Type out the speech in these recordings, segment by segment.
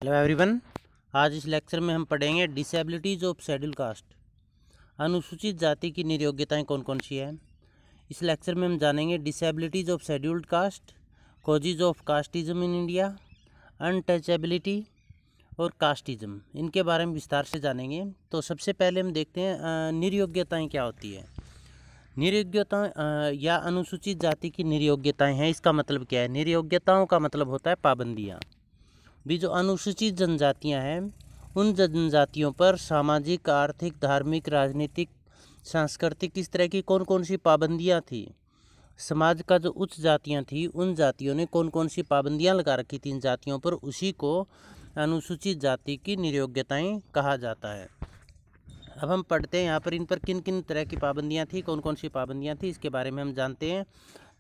Hello everyone. आज इस lecture में हम पढ़ेंगे डिसेबिलिटीज़ ऑफ शेड्यूल कास्ट। अनुसूचित जाति की नियोग्यताएं कौन कौन सी है। इस लेक्चर में हम जानेंगे disabilities of scheduled caste, causes of casteism in India, untouchability और कास्टिज्म, इनके बारे में विस्तार से जानेंगे। तो सबसे पहले हम देखते हैं नियोग्यताएँ क्या होती है। नियोग्यता या अनुसूचित जाति की नियोग्यताएँ हैं, इसका मतलब क्या है। नियोग्यताओं का मतलब होता है पाबंदियाँ। भी जो अनुसूचित जनजातियां हैं उन जनजातियों पर सामाजिक, आर्थिक, धार्मिक, राजनीतिक, सांस्कृतिक इस तरह की कौन कौन सी पाबंदियां थी। समाज का जो उच्च जातियां थी उन जातियों ने कौन कौन सी पाबंदियां लगा रखी थी इन जातियों पर, उसी को अनुसूचित जाति की नियोग्यताएं कहा जाता है। अब हम पढ़ते हैं यहाँ पर इन पर किन किन तरह की पाबंदियाँ थी, कौन कौन सी पाबंदियाँ थी, इसके बारे में हम जानते हैं।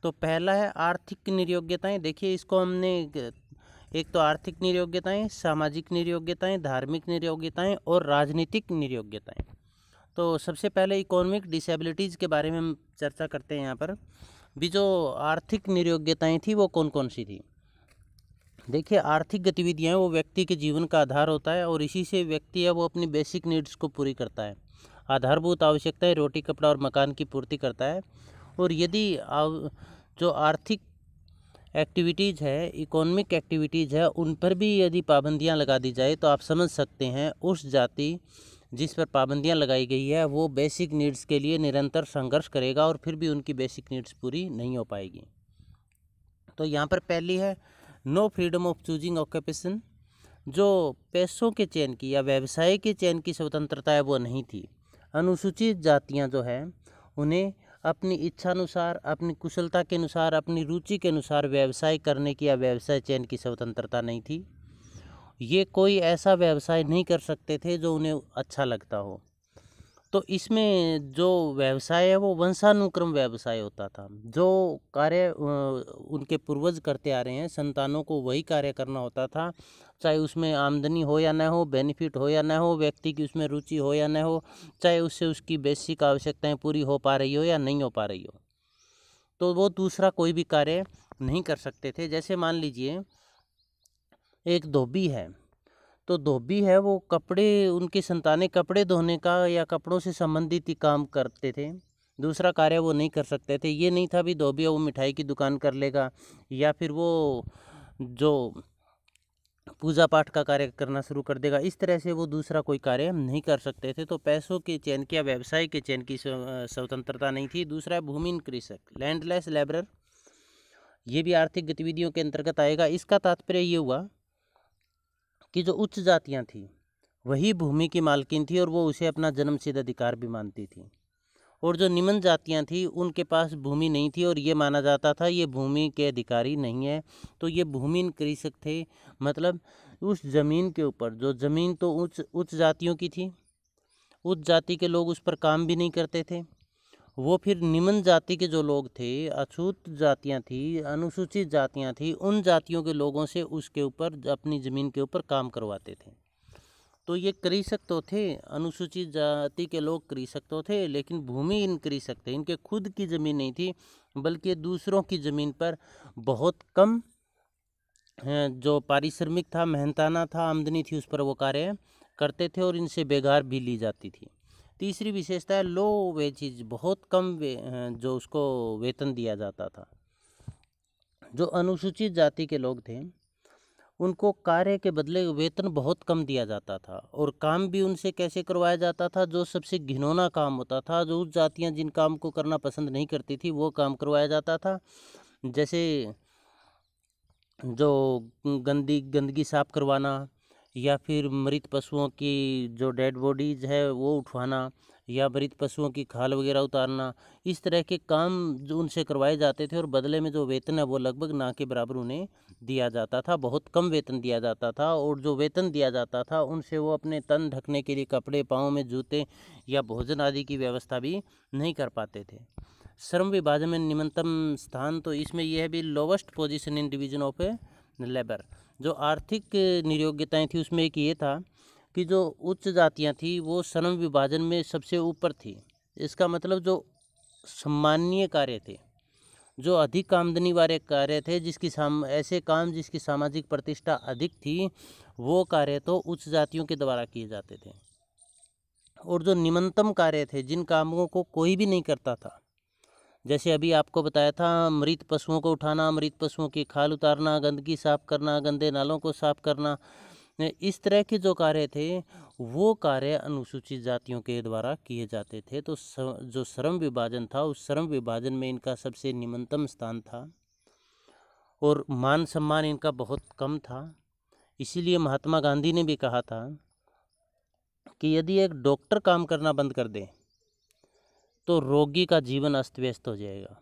तो पहला है आर्थिक नियोग्यताएं। देखिए इसको हमने एक तो आर्थिक नियोग्यताएं, सामाजिक नियोग्यताएं, धार्मिक नियोग्यताएं और राजनीतिक नियोग्यताएं। तो सबसे पहले इकोनॉमिक डिसेबिलिटीज़ के बारे में हम चर्चा करते हैं। यहाँ पर भी जो आर्थिक नियोग्यताएं थी वो कौन कौन सी थी। देखिए आर्थिक गतिविधियाँ वो व्यक्ति के जीवन का आधार होता है और इसी से व्यक्ति है वो अपनी बेसिक नीड्स को पूरी करता है। आधारभूत आवश्यकताएं रोटी, कपड़ा और मकान की पूर्ति करता है। और यदि जो आर्थिक एक्टिविटीज़ है, इकोनॉमिक एक्टिविटीज़ है, उन पर भी यदि पाबंदियां लगा दी जाए तो आप समझ सकते हैं उस जाति जिस पर पाबंदियां लगाई गई है वो बेसिक नीड्स के लिए निरंतर संघर्ष करेगा और फिर भी उनकी बेसिक नीड्स पूरी नहीं हो पाएगी। तो यहाँ पर पहली है no freedom of choosing occupation. जो पैसों के चयन की या व्यवसाय के चयन की स्वतंत्रता है वो नहीं थी। अनुसूचित जातियाँ जो है उन्हें अपनी इच्छानुसार, अपनी कुशलता के अनुसार, अपनी रुचि के अनुसार व्यवसाय करने की या व्यवसाय चयन की स्वतंत्रता नहीं थी। ये कोई ऐसा व्यवसाय नहीं कर सकते थे जो उन्हें अच्छा लगता हो। तो इसमें जो व्यवसाय है वो वंशानुक्रम व्यवसाय होता था। जो कार्य उनके पूर्वज करते आ रहे हैं, संतानों को वही कार्य करना होता था, चाहे उसमें आमदनी हो या ना हो, बेनिफिट हो या ना हो, व्यक्ति की उसमें रुचि हो या ना हो, चाहे उससे उसकी बेसिक आवश्यकताएं पूरी हो पा रही हो या नहीं हो पा रही हो, तो वो दूसरा कोई भी कार्य नहीं कर सकते थे। जैसे मान लीजिए एक धोबी है, तो धोबी है वो कपड़े, उनकी संतानें कपड़े धोने का या कपड़ों से संबंधित ही काम करते थे, दूसरा कार्य वो नहीं कर सकते थे। ये नहीं था भी धोबी है वो मिठाई की दुकान कर लेगा या फिर वो जो पूजा पाठ का कार्य करना शुरू कर देगा, इस तरह से वो दूसरा कोई कार्य नहीं कर सकते थे। तो पैसों के चयन की या व्यवसाय के चयन की स्वतंत्रता नहीं थी। दूसरा है भूमिहीन कृषक, लैंडलेस लेबरर, ये भी आर्थिक गतिविधियों के अंतर्गत आएगा। इसका तात्पर्य ये हुआ कि जो उच्च जातियां थी वही भूमि की मालकिन थी और वो उसे अपना जन्मसिद्ध अधिकार भी मानती थी, और जो निम्न जातियां थी उनके पास भूमि नहीं थी और ये माना जाता था ये भूमि के अधिकारी नहीं है। तो ये भूमिहीन कृषक थे, मतलब उस ज़मीन के ऊपर, जो ज़मीन तो उच्च जातियों की थी, उच्च जाति के लोग उस पर काम भी नहीं करते थे। वो फिर निम्न जाति के जो लोग थे, अछूत जातियां थी, अनुसूचित जातियां थी, उन जातियों के लोगों से उसके ऊपर, अपनी ज़मीन के ऊपर काम करवाते थे। तो ये कृषक तो थे, अनुसूचित जाति के लोग कृषक तो थे, लेकिन भूमिहीन कृषक थे। इनके खुद की ज़मीन नहीं थी बल्कि दूसरों की ज़मीन पर बहुत कम जो पारिश्रमिक था, मेहनताना था, आमदनी थी, उस पर वो कार्य करते थे और इनसे बेगार भी ली जाती थी। तीसरी विशेषता है लो वेजेज, बहुत कम जो उसको वेतन दिया जाता था। जो अनुसूचित जाति के लोग थे उनको कार्य के बदले वेतन बहुत कम दिया जाता था और काम भी उनसे कैसे करवाया जाता था, जो सबसे घिनौना काम होता था, जो उस जातियां जिन काम को करना पसंद नहीं करती थी वो काम करवाया जाता था। जैसे जो गंदगी साफ करवाना, या फिर मृत पशुओं की जो डेड बॉडीज है वो उठवाना, या मृत पशुओं की खाल वगैरह उतारना, इस तरह के काम जो उनसे करवाए जाते थे और बदले में जो वेतन है वो लगभग ना के बराबर उन्हें दिया जाता था, बहुत कम वेतन दिया जाता था। और जो वेतन दिया जाता था उनसे वो अपने तन ढकने के लिए कपड़े, पाँव में जूते या भोजन आदि की व्यवस्था भी नहीं कर पाते थे। श्रम विभाजन में निम्नतम स्थान, तो इसमें यह है भी lowest position in division of a labour. जो आर्थिक नियोग्यताएं थी उसमें एक ये था कि जो उच्च जातियां थी वो श्रम विभाजन में सबसे ऊपर थी। इसका मतलब जो सम्माननीय कार्य थे, जो अधिक आमदनी वाले कार्य थे, ऐसे काम जिसकी सामाजिक प्रतिष्ठा अधिक थी, वो कार्य तो उच्च जातियों के द्वारा किए जाते थे। और जो निम्नतम कार्य थे, जिन कामों को कोई भी नहीं करता था, जैसे अभी आपको बताया था, मृत पशुओं को उठाना, मृत पशुओं की खाल उतारना, गंदगी साफ करना, गंदे नालों को साफ करना, इस तरह के जो कार्य थे वो कार्य अनुसूचित जातियों के द्वारा किए जाते थे। तो जो श्रम विभाजन था, उस श्रम विभाजन में इनका सबसे निम्नतम स्थान था और मान सम्मान इनका बहुत कम था। इसीलिए महात्मा गांधी ने भी कहा था कि यदि एक डॉक्टर काम करना बंद कर दे तो रोगी का जीवन अस्त व्यस्त हो जाएगा,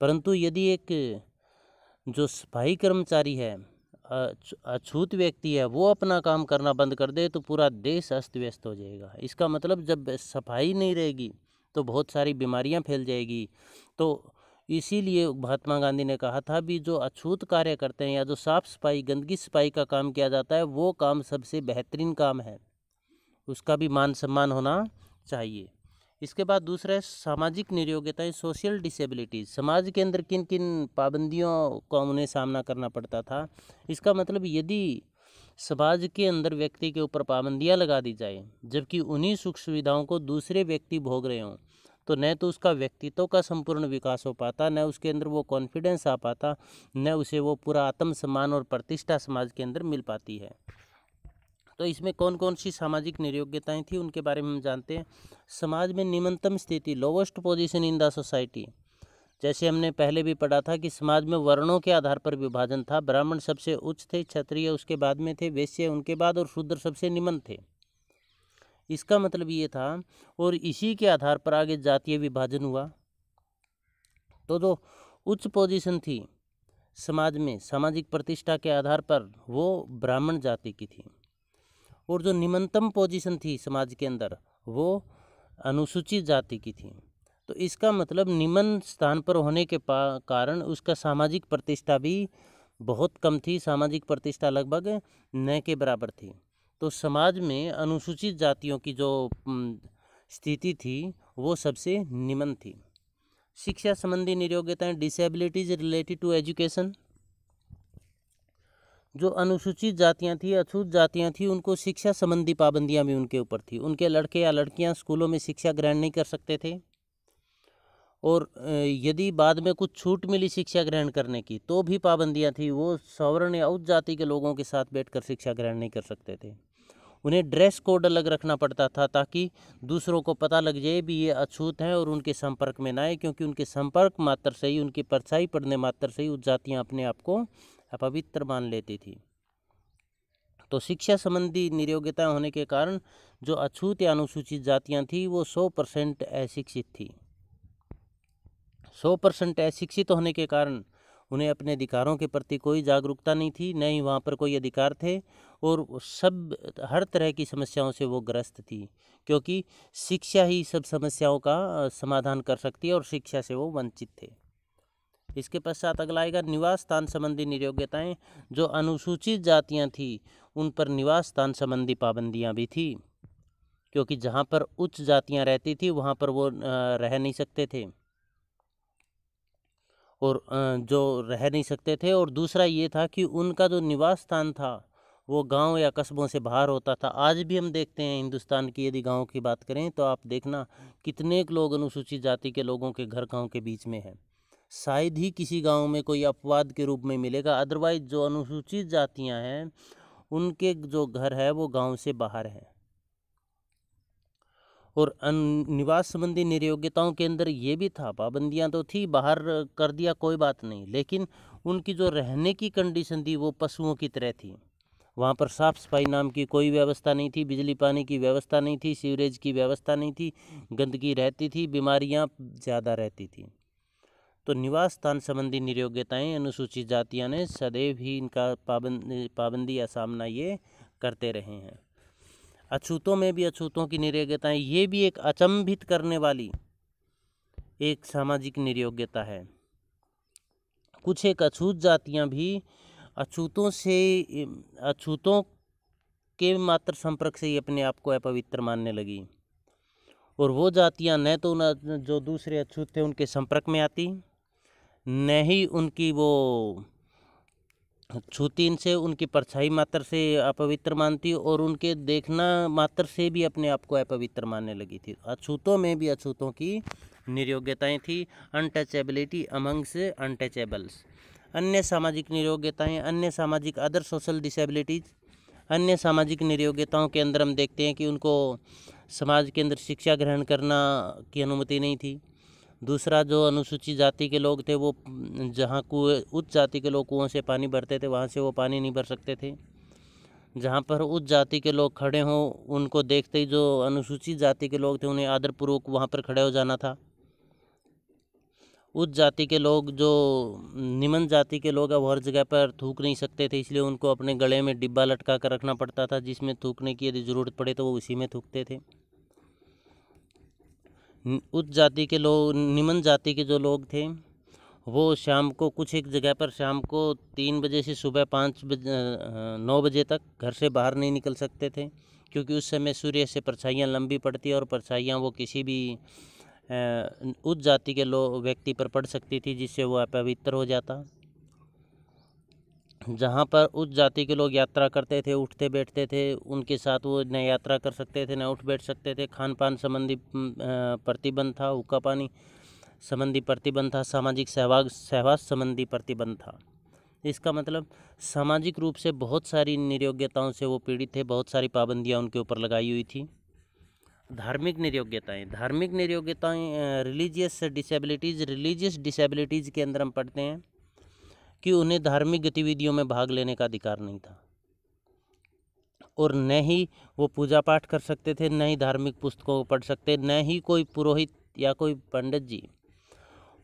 परंतु यदि एक जो सफाई कर्मचारी है, अछूत व्यक्ति है, वो अपना काम करना बंद कर दे तो पूरा देश अस्त व्यस्त हो जाएगा। इसका मतलब जब सफाई नहीं रहेगी तो बहुत सारी बीमारियां फैल जाएगी। तो इसीलिए महात्मा गांधी ने कहा था भी जो अछूत कार्य करते हैं या जो साफ सफाई, गंदगी सफाई का काम किया जाता है, वो काम सबसे बेहतरीन काम है, उसका भी मान सम्मान होना चाहिए। इसके बाद दूसरा है सामाजिक नियोग्यताएं, सोशल डिसेबिलिटीज। समाज के अंदर किन किन पाबंदियों का उन्हें सामना करना पड़ता था। इसका मतलब यदि समाज के अंदर व्यक्ति के ऊपर पाबंदियां लगा दी जाए जबकि उन्हीं सुख सुविधाओं को दूसरे व्यक्ति भोग रहे हों, तो न तो उसका व्यक्तित्व का संपूर्ण विकास हो पाता, न उसके अंदर वो कॉन्फिडेंस आ पाता, न उसे वो पूरा आत्मसम्मान और प्रतिष्ठा समाज के अंदर मिल पाती है। तो इसमें कौन कौन सी सामाजिक नियोग्यताएं थी उनके बारे में हम जानते हैं। समाज में निम्नतम स्थिति, lowest position in the society. जैसे हमने पहले भी पढ़ा था कि समाज में वर्णों के आधार पर विभाजन था। ब्राह्मण सबसे उच्च थे, क्षत्रिय उसके बाद में थे, वैश्य उनके बाद और शूद्र सबसे निम्न थे। इसका मतलब ये था, और इसी के आधार पर आगे जातीय विभाजन हुआ। तो जो उच्च पोजीशन थी समाज में सामाजिक प्रतिष्ठा के आधार पर, वो ब्राह्मण जाति की थी, और जो निम्नतम पोजीशन थी समाज के अंदर वो अनुसूचित जाति की थी। तो इसका मतलब निम्न स्थान पर होने के कारण उसका सामाजिक प्रतिष्ठा भी बहुत कम थी, सामाजिक प्रतिष्ठा लगभग न के बराबर थी। तो समाज में अनुसूचित जातियों की जो स्थिति थी वो सबसे निम्न थी। शिक्षा संबंधी नियोग्यताएं, डिसेबिलिटीज रिलेटेड टू एजुकेशन। जो अनुसूचित जातियां थी, अछूत जातियां थी, उनको शिक्षा संबंधी पाबंदियां भी उनके ऊपर थी। उनके लड़के या लड़कियां स्कूलों में शिक्षा ग्रहण नहीं कर सकते थे, और यदि बाद में कुछ छूट मिली शिक्षा ग्रहण करने की तो भी पाबंदियां थी। वो सवर्ण या उच्च जाति के लोगों के साथ बैठकर शिक्षा ग्रहण नहीं कर सकते थे। उन्हें ड्रेस कोड अलग रखना पड़ता था ताकि दूसरों को पता लग जाए भी ये अछूत हैं और उनके संपर्क में ना आए, क्योंकि उनके संपर्क मात्र से ही, उनकी परछाई पड़ने मात्र से ही उच्च जातियाँ अपने आप को अपवित्र मान लेती थी। तो शिक्षा संबंधी नियोग्यता होने के कारण जो अछूत या अनुसूचित जातियां थी वो 100% अशिक्षित थी। 100% अशिक्षित होने के कारण उन्हें अपने अधिकारों के प्रति कोई जागरूकता नहीं थी, न ही वहाँ पर कोई अधिकार थे, और सब हर तरह की समस्याओं से वो ग्रस्त थी, क्योंकि शिक्षा ही सब समस्याओं का समाधान कर सकती है और शिक्षा से वो वंचित थे। इसके पश्चात अगला आएगा निवास स्थान संबंधी नियोग्यताएं। जो अनुसूचित जातियां थी उन पर निवास स्थान संबंधी पाबंदियां भी थी, क्योंकि जहां पर उच्च जातियां रहती थी वहां पर वो रह नहीं सकते थे, और जो रह नहीं सकते थे। और दूसरा ये था कि उनका जो निवास स्थान था वो गांव या कस्बों से बाहर होता था। आज भी हम देखते हैं हिंदुस्तान की यदि गांव की बात करें तो आप देखना कितने लोग अनुसूचित जाति के लोगों के घर गांव के बीच में है। शायद ही किसी गांव में कोई अपवाद के रूप में मिलेगा, अदरवाइज जो अनुसूचित जातियां हैं उनके जो घर है वो गांव से बाहर है। और निवास संबंधी नियोग्यताओं के अंदर ये भी था, पाबंदियां तो थी, बाहर कर दिया कोई बात नहीं, लेकिन उनकी जो रहने की कंडीशन थी वो पशुओं की तरह थी। वहाँ पर साफ सफाई नाम की कोई व्यवस्था नहीं थी, बिजली पानी की व्यवस्था नहीं थी, सीवरेज की व्यवस्था नहीं थी, गंदगी रहती थी, बीमारियाँ ज़्यादा रहती थी। तो निवास स्थान संबंधी नियोग्यताएं अनुसूचित जातियां ने सदैव ही इनका पाबंदी या सामना ये करते रहे हैं। अछूतों में भी अछूतों की नियोग्यताएं, ये भी एक अचंभित करने वाली एक सामाजिक नियोग्यता है। कुछ एक अछूत जातियां भी अछूतों के मात्र संपर्क से ही अपने आप को अपवित्र मानने लगी, और वो जातियां न तो जो दूसरे अछूत थे उनके संपर्क में आती, न ही उनकी वो छूती इनसे उनकी परछाई मात्र से अपवित्र मानती और उनके देखना मात्र से भी अपने आप को अपवित्र मानने लगी थी। अछूतों में भी अछूतों की नियोग्यताएं थी। Untouchability amongst untouchables. अन्य सामाजिक नियोग्यताएं, अन्य सामाजिक अदर सोशल डिसेबिलिटीज़। अन्य सामाजिक नियोग्यताओं के अंदर हम देखते हैं कि उनको समाज के अंदर शिक्षा ग्रहण करना की अनुमति नहीं थी। दूसरा, जो अनुसूचित जाति के लोग थे वो जहाँ कुएं, उच्च जाति के लोग कुओं से पानी भरते थे वहाँ से वो पानी नहीं भर सकते थे। जहाँ पर उच्च जाति के लोग खड़े हों उनको देखते ही जो अनुसूचित जाति के लोग थे उन्हें आदरपूर्वक वहाँ पर खड़े हो जाना था। उच्च जाति के लोग जो निम्न जाति के लोग हैं वो हर जगह पर थूक नहीं सकते थे, इसलिए उनको अपने गले में डिब्बा लटका कर रखना पड़ता था जिसमें थूकने की यदि ज़रूरत पड़े तो वो उसी में थूकते थे। उच्च जाति के लोग, निम्न जाति के जो लोग थे वो शाम को कुछ एक जगह पर शाम को 3 बजे से सुबह 9 बजे तक घर से बाहर नहीं निकल सकते थे, क्योंकि उस समय सूर्य से परछाइयाँ लंबी पड़ती और परछाइयाँ वो किसी भी उच्च जाति के व्यक्ति पर पड़ सकती थी जिससे वो अपवित्र हो जाता। जहाँ पर उच्च जाति के लोग यात्रा करते थे, उठते बैठते थे, उनके साथ वो न यात्रा कर सकते थे न उठ बैठ सकते थे। खान पान संबंधी प्रतिबंध था, हुक्का पानी संबंधी प्रतिबंध था, सामाजिक सहवास संबंधी प्रतिबंध था। इसका मतलब सामाजिक रूप से बहुत सारी नियोग्यताओं से वो पीड़ित थे, बहुत सारी पाबंदियाँ उनके ऊपर लगाई हुई थी। धार्मिक नियोग्यताएं रिलीजियस डिसेबिलिटीज़ के अंदर हम पढ़ते हैं कि उन्हें धार्मिक गतिविधियों में भाग लेने का अधिकार नहीं था और न ही वो पूजा पाठ कर सकते थे, न ही धार्मिक पुस्तकों को पढ़ सकते, न ही कोई पुरोहित या कोई पंडित जी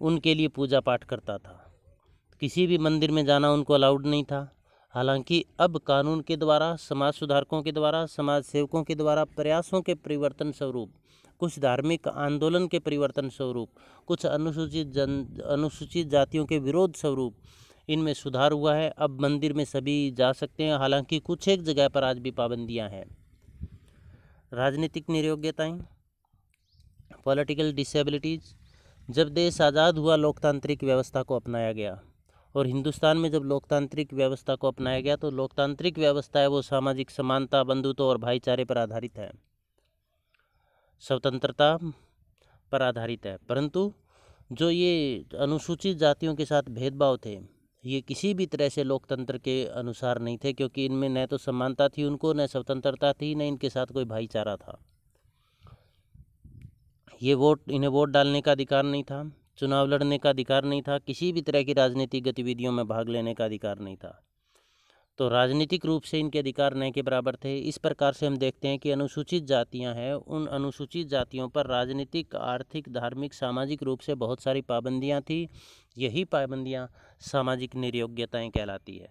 उनके लिए पूजा पाठ करता था। किसी भी मंदिर में जाना उनको अलाउड नहीं था। हालांकि अब कानून के द्वारा, समाज सुधारकों के द्वारा, समाज सेवकों के द्वारा प्रयासों के परिवर्तन स्वरूप, कुछ धार्मिक आंदोलन के परिवर्तन स्वरूप, कुछ अनुसूचित जातियों के विरोध स्वरूप इनमें सुधार हुआ है। अब मंदिर में सभी जा सकते हैं, हालांकि कुछ एक जगह पर आज भी पाबंदियां हैं। राजनीतिक नियोग्यताएं, पॉलिटिकल डिसेबिलिटीज़। जब देश आज़ाद हुआ लोकतांत्रिक व्यवस्था को अपनाया गया और हिंदुस्तान में जब लोकतांत्रिक व्यवस्था को अपनाया गया तो लोकतांत्रिक व्यवस्था है वो सामाजिक समानता, बंधुत्व और भाईचारे पर आधारित है, स्वतंत्रता पर आधारित है। परंतु जो ये अनुसूचित जातियों के साथ भेदभाव थे ये किसी भी तरह से लोकतंत्र के अनुसार नहीं थे, क्योंकि इनमें न तो समानता थी उनको, न स्वतंत्रता थी, न इनके साथ कोई भाईचारा था। इन्हें वोट डालने का अधिकार नहीं था, चुनाव लड़ने का अधिकार नहीं था, किसी भी तरह की राजनीतिक गतिविधियों में भाग लेने का अधिकार नहीं था। तो राजनीतिक रूप से इनके अधिकार न के बराबर थे। इस प्रकार से हम देखते हैं कि अनुसूचित जातियां हैं, उन अनुसूचित जातियों पर राजनीतिक, आर्थिक, धार्मिक, सामाजिक रूप से बहुत सारी पाबंदियां थी। यही पाबंदियां सामाजिक नियोग्यताएं कहलाती है।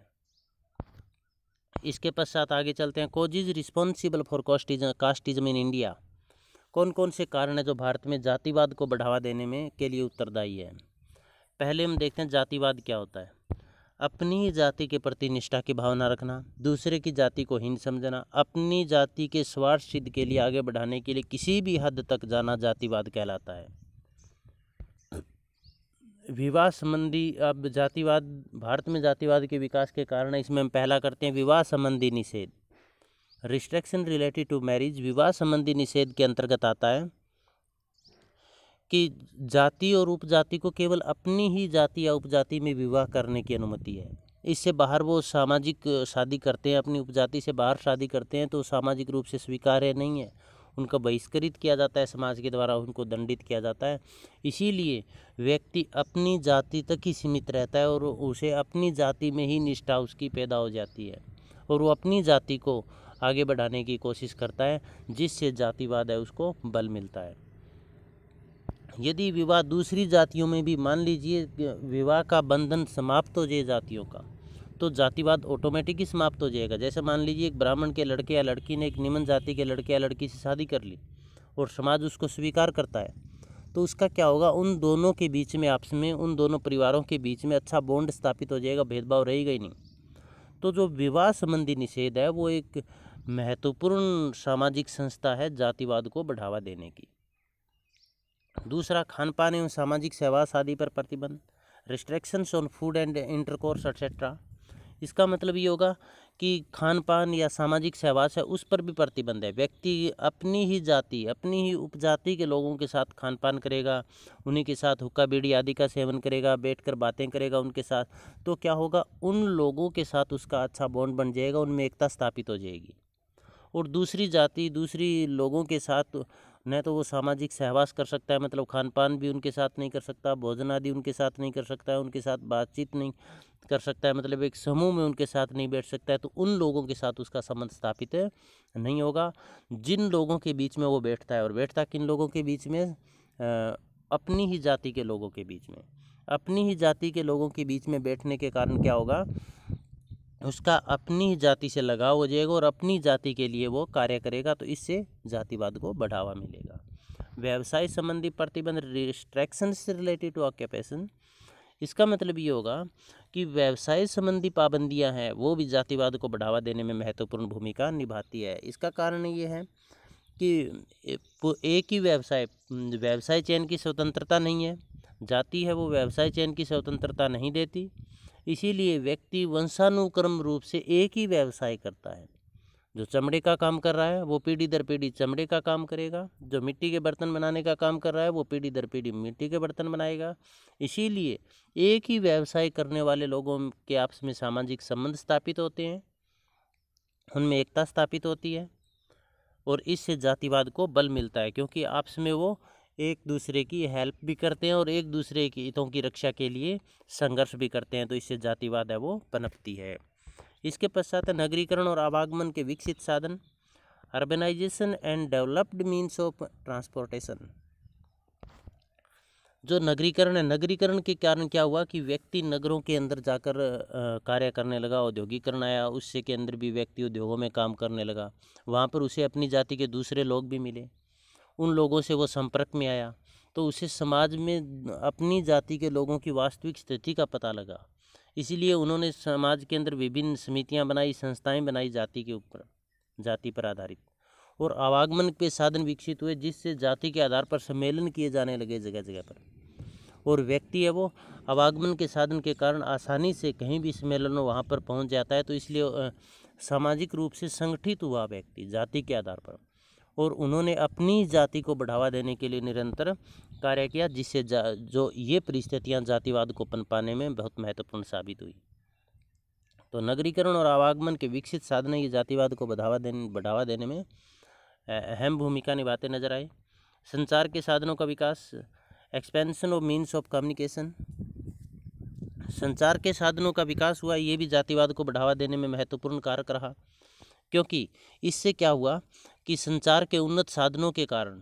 इसके पश्चात आगे चलते हैं। Causes responsible for casteism in India. कौन कौन से कारण है जो भारत में जातिवाद को बढ़ावा देने में के लिए उत्तरदायी है। पहले हम देखते हैं जातिवाद क्या होता है। अपनी ही जाति के प्रति निष्ठा की भावना रखना, दूसरे की जाति को हीन समझना, अपनी जाति के स्वार्थ सिद्ध के लिए आगे बढ़ाने के लिए किसी भी हद तक जाना जातिवाद कहलाता है। विवाह संबंधी, अब जातिवाद, भारत में जातिवाद के विकास के कारण इसमें हम पहला करते हैं विवाह संबंधी निषेध। रिस्ट्रिक्शन रिलेटेड टू मैरिज विवाह संबंधी निषेध के अंतर्गत आता है कि जाति और उपजाति को केवल अपनी ही जाति या उपजाति में विवाह करने की अनुमति है। इससे बाहर वो सामाजिक शादी करते हैं, अपनी उपजाति से बाहर शादी करते हैं तो सामाजिक रूप से स्वीकार्य नहीं है, उनका बहिष्कृत किया जाता है, समाज के द्वारा उनको दंडित किया जाता है। इसीलिए व्यक्ति अपनी जाति तक ही सीमित रहता है और उसे अपनी जाति में ही निष्ठा उसकी पैदा हो जाती है और वो अपनी जाति को आगे बढ़ाने की कोशिश करता है, जिससे जातिवाद है उसको बल मिलता है। यदि विवाह दूसरी जातियों में भी, मान लीजिए विवाह का बंधन समाप्त हो जाए जातियों का, तो जातिवाद ऑटोमेटिक ही समाप्त हो जाएगा। जैसे मान लीजिए एक ब्राह्मण के लड़के या लड़की ने एक निम्न जाति के लड़के या लड़की से शादी कर ली और समाज उसको स्वीकार करता है, तो उसका क्या होगा, उन दोनों के बीच में, आपस में, उन दोनों परिवारों के बीच में अच्छा बॉन्ड स्थापित हो जाएगा, भेदभाव रहेगा ही नहीं। तो जो विवाह संबंधी निषेध है वो एक महत्वपूर्ण सामाजिक संस्था है जातिवाद को बढ़ावा देने की। दूसरा, खान पान एवं सामाजिक सहवास आदि पर प्रतिबंध, restrictions on food and intercourse etcetera. इसका मतलब ये होगा कि खान पान या सामाजिक सहवास है उस पर भी प्रतिबंध है। व्यक्ति अपनी ही जाति, अपनी ही उपजाति के लोगों के साथ खान पान करेगा, उन्हीं के साथ हुक्का बीड़ी आदि का सेवन करेगा, बैठकर बातें करेगा उनके साथ, तो क्या होगा, उन लोगों के साथ उसका अच्छा बॉन्ड बन जाएगा, उनमें एकता स्थापित हो जाएगी। और दूसरी जाति, दूसरी लोगों के साथ न तो वो सामाजिक सहवास कर सकता है, मतलब खान पान भी उनके साथ नहीं कर सकता, भोजन आदि उनके साथ नहीं कर सकता है, उनके साथ बातचीत नहीं कर सकता है, मतलब एक समूह में उनके साथ नहीं बैठ सकता है, तो उन लोगों के साथ उसका संबंध स्थापित नहीं होगा। जिन लोगों के बीच में वो बैठता है, और बैठता किन लोगों के बीच में, अपनी ही जाति के लोगों के बीच में, अपनी ही जाति के लोगों के बीच में बैठने के कारण क्या होगा, उसका अपनी ही जाति से लगाव हो जाएगा और अपनी जाति के लिए वो कार्य करेगा, तो इससे जातिवाद को बढ़ावा मिलेगा। व्यवसाय संबंधी प्रतिबंध, रिस्ट्रिक्शंस रिलेटेड टू ऑक्यूपेशन, इसका मतलब ये होगा कि व्यवसाय संबंधी पाबंदियां हैं वो भी जातिवाद को बढ़ावा देने में महत्वपूर्ण भूमिका निभाती है। इसका कारण ये है कि एक ही व्यवसाय चयन की स्वतंत्रता नहीं है, जाति है वो व्यवसाय चयन की स्वतंत्रता नहीं देती, इसीलिए व्यक्ति वंशानुक्रम रूप से एक ही व्यवसाय करता है। जो चमड़े का काम कर रहा है वो पीढ़ी दर पीढ़ी चमड़े का काम करेगा, जो मिट्टी के बर्तन बनाने का काम कर रहा है वो पीढ़ी दर पीढ़ी मिट्टी के बर्तन बनाएगा। इसीलिए एक ही व्यवसाय करने वाले लोगों के आपस में सामाजिक संबंध स्थापित होते हैं, उनमें एकता स्थापित होती है, और इससे जातिवाद को बल मिलता है, क्योंकि आपस में वो एक दूसरे की हेल्प भी करते हैं और एक दूसरे की हितों की रक्षा के लिए संघर्ष भी करते हैं, तो इससे जातिवाद है वो पनपती है। इसके पश्चात नगरीकरण और आवागमन के विकसित साधन, urbanisation and developed means of transportation. जो नगरीकरण है, नगरीकरण के कारण क्या हुआ कि व्यक्ति नगरों के अंदर जाकर कार्य करने लगा, औद्योगिकरण आया, उससे के अंदर भी व्यक्ति उद्योगों में काम करने लगा, वहाँ पर उसे अपनी जाति के दूसरे लोग भी मिले, उन लोगों से वो संपर्क में आया, तो उसे समाज में अपनी जाति के लोगों की वास्तविक स्थिति का पता लगा। इसीलिए उन्होंने समाज के अंदर विभिन्न समितियां बनाई, संस्थाएं बनाई जाति पर आधारित, और आवागमन के साधन विकसित हुए, जिससे जाति के आधार पर सम्मेलन किए जाने लगे जगह जगह पर, और व्यक्ति है वो आवागमन के साधन के कारण आसानी से कहीं भी सम्मेलन हो वहाँ पर पहुँच जाता है, तो इसलिए सामाजिक रूप से संगठित हुआ व्यक्ति जाति के आधार पर, और उन्होंने अपनी जाति को बढ़ावा देने के लिए निरंतर कार्य किया, जिससे जो ये परिस्थितियां जातिवाद को पनपाने में बहुत महत्वपूर्ण साबित हुई। तो नगरीकरण और आवागमन के विकसित साधन ये जातिवाद को बढ़ावा देने में अहम भूमिका निभाते नजर आए। संचार के साधनों का विकास, expansion of means of communication, संचार के साधनों का विकास हुआ, ये भी जातिवाद को बढ़ावा देने में महत्वपूर्ण कारक रहा, क्योंकि इससे क्या हुआ कि संचार के उन्नत साधनों के कारण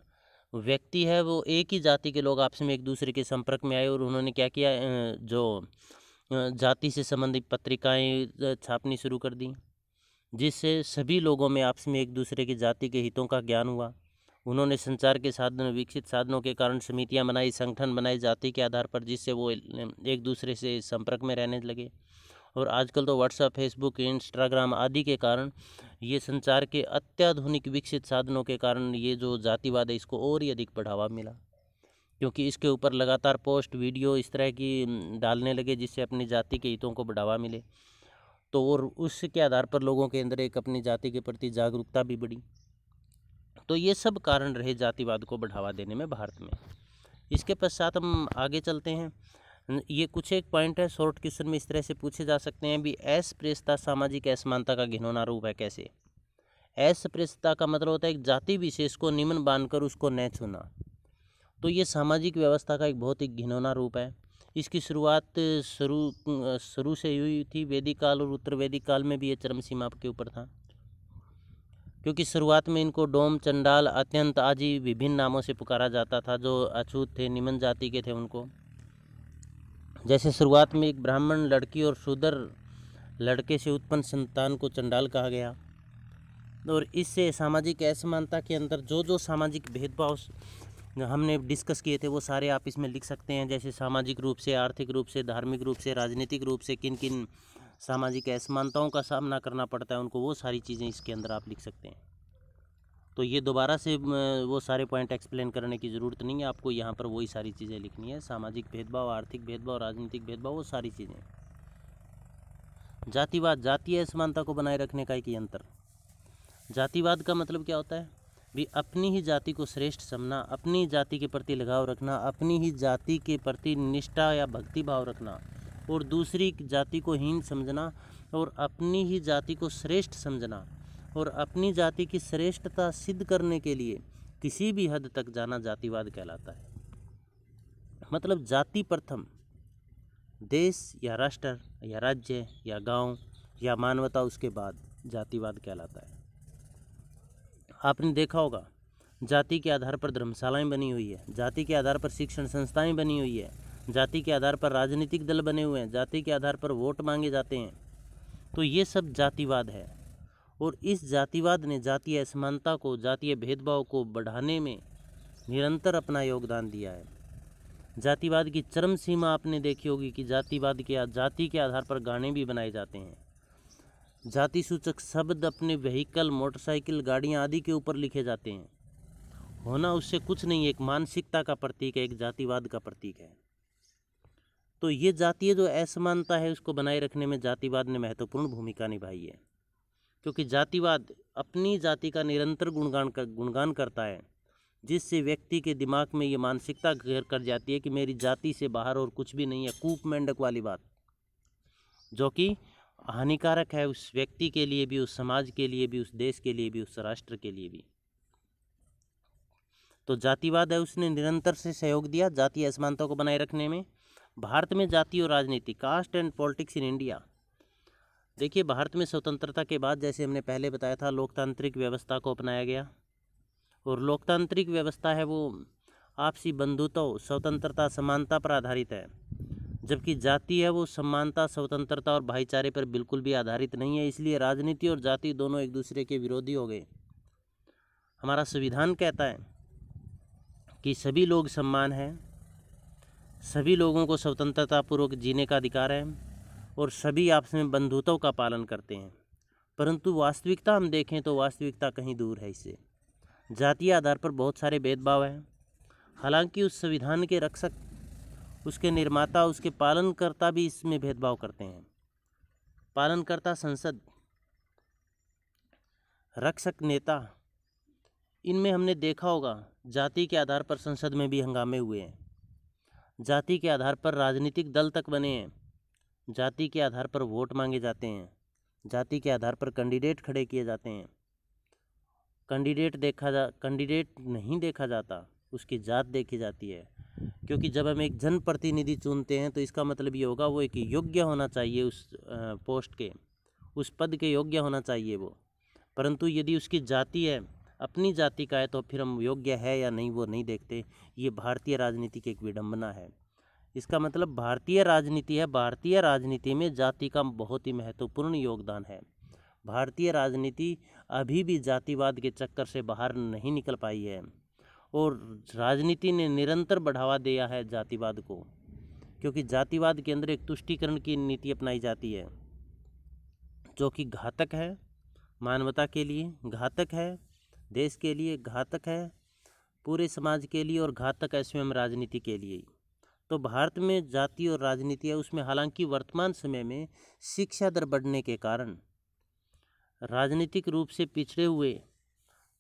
व्यक्ति है वो एक ही जाति के लोग आपस में एक दूसरे के संपर्क में आए, और उन्होंने क्या किया, जो जाति से संबंधित पत्रिकाएं छापनी शुरू कर दी, जिससे सभी लोगों में आपस में एक दूसरे की जाति के हितों का ज्ञान हुआ। उन्होंने संचार के साधन, विकसित साधनों के कारण समितियां बनाई, संगठन बनाए जाति के आधार पर, जिससे वो एक दूसरे से संपर्क में रहने लगे। और आजकल तो व्हाट्सएप, फेसबुक, इंस्टाग्राम आदि के कारण, ये संचार के अत्याधुनिक विकसित साधनों के कारण ये जो जातिवाद है इसको और ही अधिक बढ़ावा मिला, क्योंकि इसके ऊपर लगातार पोस्ट, वीडियो इस तरह की डालने लगे, जिससे अपनी जाति के हितों को बढ़ावा मिले, तो और उसके आधार पर लोगों के अंदर एक अपनी जाति के प्रति जागरूकता भी बढ़ी। तो ये सब कारण रहे जातिवाद को बढ़ावा देने में भारत में। इसके पश्चात हम आगे चलते हैं। ये कुछ एक पॉइंट है, शॉर्ट क्वेश्चन में इस तरह से पूछे जा सकते हैं भी, अस्पृश्यता सामाजिक असमानता का घिनौना रूप है। कैसे? अस्पृश्यता का मतलब होता है एक जाति विशेष को निम्न मानकर उसको न छूना, तो ये सामाजिक व्यवस्था का एक बहुत ही घिनौना रूप है। इसकी शुरुआत शुरू से हुई थी वैदिक काल और उत्तर वैदिक काल में भी ये चरम सीमा के ऊपर था, क्योंकि शुरुआत में इनको डोम, चंडाल, अत्यंत आदि विभिन्न नामों से पुकारा जाता था। जो अछूत थे, निम्न जाति के थे उनको, जैसे शुरुआत में एक ब्राह्मण लड़की और शूद्र लड़के से उत्पन्न संतान को चंडाल कहा गया। और इससे सामाजिक असमानता के अंदर जो जो सामाजिक भेदभाव हमने डिस्कस किए थे वो सारे आप इसमें लिख सकते हैं, जैसे सामाजिक रूप से, आर्थिक रूप से, धार्मिक रूप से, राजनीतिक रूप से किन किन सामाजिक असमानताओं का सामना करना पड़ता है उनको, वो सारी चीज़ें इसके अंदर आप लिख सकते हैं। तो ये दोबारा से वो सारे पॉइंट एक्सप्लेन करने की ज़रूरत नहीं है, आपको यहाँ पर वही सारी चीज़ें लिखनी है, सामाजिक भेदभाव, आर्थिक भेदभाव, राजनीतिक भेदभाव, वो सारी चीज़ें। जातिवाद जातीय असमानता को बनाए रखने का एक यंत्र। जातिवाद का मतलब क्या होता है भी अपनी ही जाति को श्रेष्ठ समझना, अपनी जाति के प्रति लगाव रखना, अपनी ही जाति के प्रति निष्ठा या भक्ति भाव रखना और दूसरी जाति को हीन समझना और अपनी ही जाति को श्रेष्ठ समझना और अपनी जाति की श्रेष्ठता सिद्ध करने के लिए किसी भी हद तक जाना जातिवाद कहलाता है। मतलब जाति प्रथम, देश या राष्ट्र या राज्य या गांव या मानवता उसके बाद जातिवाद कहलाता है। आपने देखा होगा जाति के आधार पर धर्मशालाएं बनी हुई है, जाति के आधार पर शिक्षण संस्थाएं बनी हुई है, जाति के आधार पर राजनीतिक दल बने हुए हैं, जाति के आधार पर वोट मांगे जाते हैं। तो ये सब जातिवाद है और इस जातिवाद ने जातीय असमानता को, जातीय भेदभाव को बढ़ाने में निरंतर अपना योगदान दिया है। जातिवाद की चरम सीमा आपने देखी होगी कि जाति के आधार पर गाने भी बनाए जाते हैं, जाति सूचक शब्द अपने व्हीकल, मोटरसाइकिल, गाड़ियाँ आदि के ऊपर लिखे जाते हैं। होना उससे कुछ नहीं, एक मानसिकता का प्रतीक है, एक जातिवाद का प्रतीक है। तो ये जातीय जो असमानता है उसको बनाए रखने में जातिवाद ने महत्वपूर्ण भूमिका निभाई है, क्योंकि जातिवाद अपनी जाति का निरंतर गुणगान करता है, जिससे व्यक्ति के दिमाग में ये मानसिकता घर कर जाती है कि मेरी जाति से बाहर और कुछ भी नहीं है। कूप मेंढक वाली बात, जो कि हानिकारक है उस व्यक्ति के लिए भी, उस समाज के लिए भी, उस देश के लिए भी, उस राष्ट्र के लिए भी। तो जातिवाद है उसने निरंतर से सहयोग दिया जातीय असमानता को बनाए रखने में। भारत में जाति और राजनीति, caste and politics in India. देखिए भारत में स्वतंत्रता के बाद, जैसे हमने पहले बताया था, लोकतांत्रिक व्यवस्था को अपनाया गया और लोकतांत्रिक व्यवस्था है वो आपसी बंधुत्व, स्वतंत्रता, समानता पर आधारित है, जबकि जाति है वो समानता, स्वतंत्रता और भाईचारे पर बिल्कुल भी आधारित नहीं है। इसलिए राजनीति और जाति दोनों एक दूसरे के विरोधी हो गए। हमारा संविधान कहता है कि सभी लोग समान हैं, सभी लोगों को स्वतंत्रतापूर्वक जीने का अधिकार है और सभी आपस में बंधुत्व का पालन करते हैं। परंतु वास्तविकता हम देखें तो वास्तविकता कहीं दूर है इससे। जातीय आधार पर बहुत सारे भेदभाव हैं। हालांकि उस संविधान के रक्षक, उसके निर्माता, उसके पालनकर्ता भी इसमें भेदभाव करते हैं। पालनकर्ता संसद, रक्षक नेता, इनमें हमने देखा होगा जाति के आधार पर संसद में भी हंगामे हुए हैं, जाति के आधार पर राजनीतिक दल तक बने हैं, जाति के आधार पर वोट मांगे जाते हैं, जाति के आधार पर कैंडिडेट खड़े किए जाते हैं। कैंडिडेट नहीं देखा जाता, उसकी जात देखी जाती है, क्योंकि जब हम एक जनप्रतिनिधि चुनते हैं तो इसका मतलब ये होगा वो एक योग्य होना चाहिए, उस पोस्ट के, उस पद के योग्य होना चाहिए वो। परंतु यदि उसकी जाति है, अपनी जाति का है, तो फिर हम योग्य है या नहीं वो नहीं देखते। ये भारतीय राजनीति की एक विडंबना है। इसका मतलब भारतीय राजनीति है, भारतीय राजनीति में जाति का बहुत ही महत्वपूर्ण योगदान है। भारतीय राजनीति अभी भी जातिवाद के चक्कर से बाहर नहीं निकल पाई है और राजनीति ने निरंतर बढ़ावा दिया है जातिवाद को, क्योंकि जातिवाद के अंदर एक तुष्टीकरण की नीति अपनाई जाती है जो कि घातक है, मानवता के लिए घातक है, देश के लिए घातक है, पूरे समाज के लिए और घातक है स्वयं राजनीति के लिए। तो भारत में जाति और राजनीति है उसमें, हालांकि वर्तमान समय में शिक्षा दर बढ़ने के कारण राजनीतिक रूप से पिछड़े हुए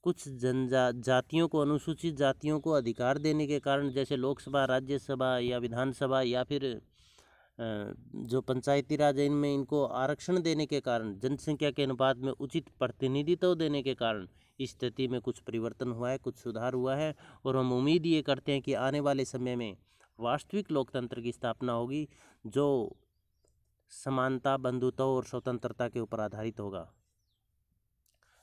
कुछ जातियों को, अनुसूचित जातियों को अधिकार देने के कारण, जैसे लोकसभा, राज्यसभा या विधानसभा या फिर जो पंचायती राज है, इनमें इनको आरक्षण देने के कारण, जनसंख्या के अनुपात में उचित प्रतिनिधित्व देने के कारण स्थिति में कुछ परिवर्तन हुआ है, कुछ सुधार हुआ है। और हम उम्मीद ये करते हैं कि आने वाले समय में वास्तविक लोकतंत्र की स्थापना होगी जो समानता, बंधुत्व और स्वतंत्रता के ऊपर आधारित होगा।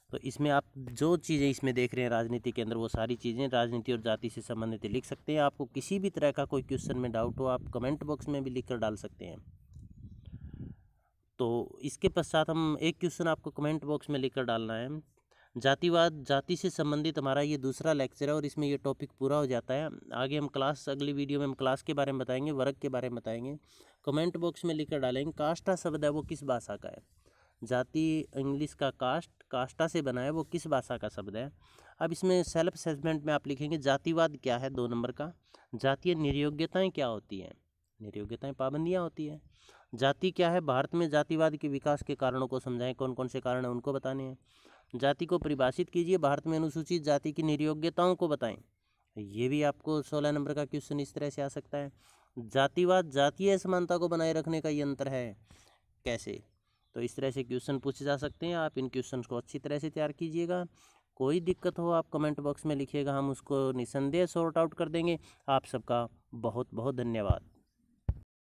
तो इसमें आप जो चीज़ें इसमें देख रहे हैं राजनीति के अंदर, वो सारी चीज़ें राजनीति और जाति से संबंधित लिख सकते हैं। आपको किसी भी तरह का कोई क्वेश्चन में डाउट हो, आप कमेंट बॉक्स में भी लिख कर डाल सकते हैं। तो इसके पश्चात हम एक क्वेश्चन आपको कमेंट बॉक्स में लिख कर डालना है। जातिवाद, जाति से संबंधित हमारा ये दूसरा लेक्चर है और इसमें ये टॉपिक पूरा हो जाता है। आगे हम अगली वीडियो में हम क्लास के बारे में बताएंगे, वर्ग के बारे में बताएंगे। कमेंट बॉक्स में लिख कर डालेंगे काष्ठा शब्द है वो किस भाषा का है। जाति इंग्लिश का काष्ठा से बना है, वो किस भाषा का शब्द है। अब इसमें सेल्फ असेसमेंट में आप लिखेंगे जातिवाद क्या है, 2 नंबर का। जातीय निर्योग्यताएं क्या होती हैं, निर्योग्यताएं पाबंदियां होती हैं। जाति क्या है, भारत में जातिवाद के विकास के कारणों को समझाएं, कौन कौन से कारण हैं उनको बताने हैं। जाति को परिभाषित कीजिए, भारत में अनुसूचित जाति की निर्योग्यताओं को बताएं। ये भी आपको 16 नंबर का क्वेश्चन इस तरह से आ सकता है। जातिवाद जातीय समानता को बनाए रखने का यंत्र है, कैसे? तो इस तरह से क्वेश्चन पूछे जा सकते हैं। आप इन क्वेश्चन को अच्छी तरह से तैयार कीजिएगा। कोई दिक्कत हो आप कमेंट बॉक्स में लिखिएगा, हम उसको निसंदेह सॉर्ट आउट कर देंगे। आप सबका बहुत बहुत धन्यवाद।